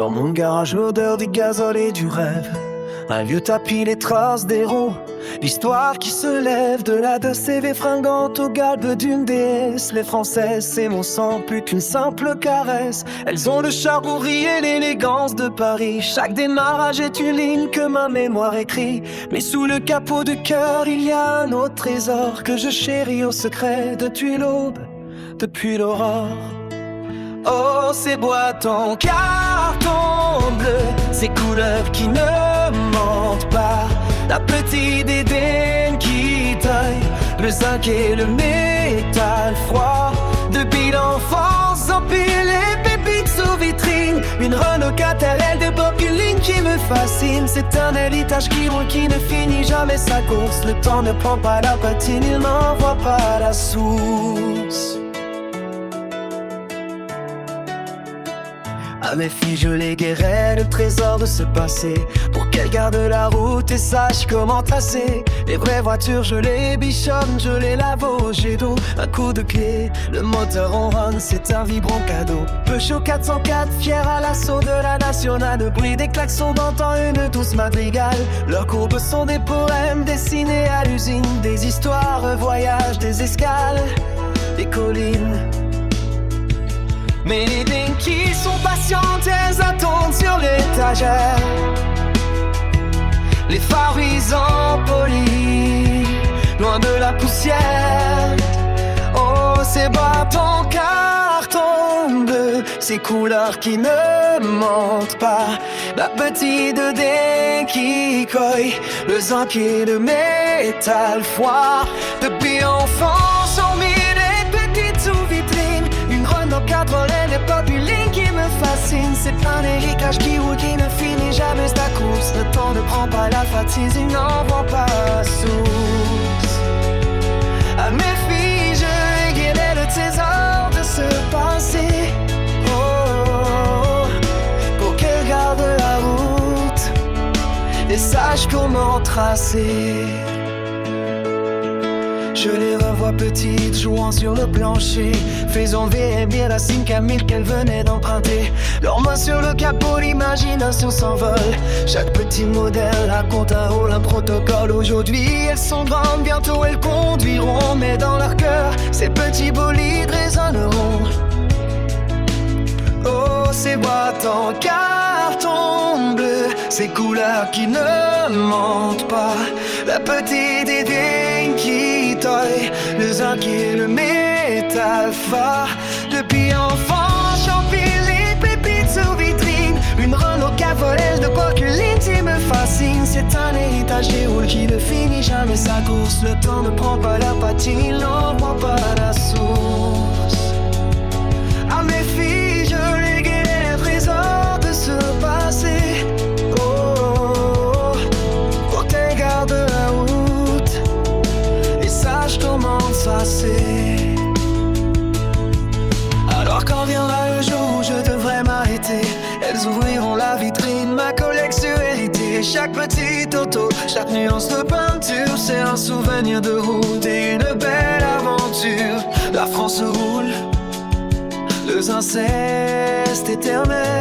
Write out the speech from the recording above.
Dans mon garage, l'odeur du gazole et du rêve. Un vieux tapis, les traces des roues. L'histoire qui se lève de la de CV fringante au galbe d'une déesse. Les Françaises, c'est mon sang, plus qu'une simple caresse. Elles ont le charrourie et l'élégance de Paris. Chaque démarrage est une ligne que ma mémoire écrit. Mais sous le capot de cœur, il y a un autre trésor que je chéris au secret depuis l'aube, depuis l'aurore. Oh, ces boîtes en carton bleu, ces couleurs qui ne mentent pas. La petite Éden qui taille le zinc et le métal froid. Depuis l'enfance, empile les pépites sous vitrine. Une Renault 4RL de Bob, une ligne qui me fascine. C'est un héritage qui roule, qui ne finit jamais sa course. Le temps ne prend pas la patine, il n'envoie pas la source. À mes filles je léguerai le trésor de ce passé, pour qu'elles gardent la route et sachent comment tracer. Les vraies voitures je les bichonne, je les lave au jet d'eau. Un coup de clé, le moteur en run, c'est un vibrant cadeau. Peugeot 404, fier à l'assaut de la nationale. Le bruit des klaxons d'antan, une douce madrigale. Leurs courbes sont des poèmes dessinés à l'usine. Des histoires, voyages, des escales, des collines. Mais les lignes qui sont patientes, elles attendent sur l'étagère. Les phares luisants polis, loin de la poussière. Oh, ces boîtes en carton bleu, ces couleurs qui ne mentent pas. La petite Éden qui coille le zinc et le métal froid. Depuis enfance, on mit les petites sous vitrine. Une Renault 4RL et pas une ligne qui me fascine. C'est un héritage qui roule, qui ne finit jamais sa course. Le temps ne prend pas la fatigue, il n'envoie pas la source. À mes filles, je léguerai le trésor de ce passé. Oh, pour qu'elles gardent la route et sachent comment tracer. Je les revois petites, jouant sur le plancher, faisant bien la 5000 qu'elles venaient d'emprunter. Leurs mains sur le capot, l'imagination s'envole. Chaque petit modèle raconte un rôle, un protocole. Aujourd'hui, elles sont grandes, bientôt elles conduiront. Mais dans leur cœur, ces petits bolides résonneront. Oh, ces boîtes en carton bleu, ces couleurs qui ne mentent pas. La petite Éden qui taille le zinc et le métal phare. Depuis enfant, j'empile les pépites sous vitrine. Une Renault 4RL de Coqueline qui me fascine. C'est un héritage qui roule, qui ne finit jamais sa course. Le temps ne prend pas la patine, il n'envoie pas la source. À mes filles, je léguerai les trésors de ce passé. Oh, pour qu'elles gardent la route et sachent comment tracer. Alors quand viendra le jour où je devrais m'arrêter, elles ouvriront la vitrine, ma collection héritée. Chaque petite auto, chaque nuance de peinture, c'est un souvenir de route et une belle aventure. La France roule, le inceste éternel.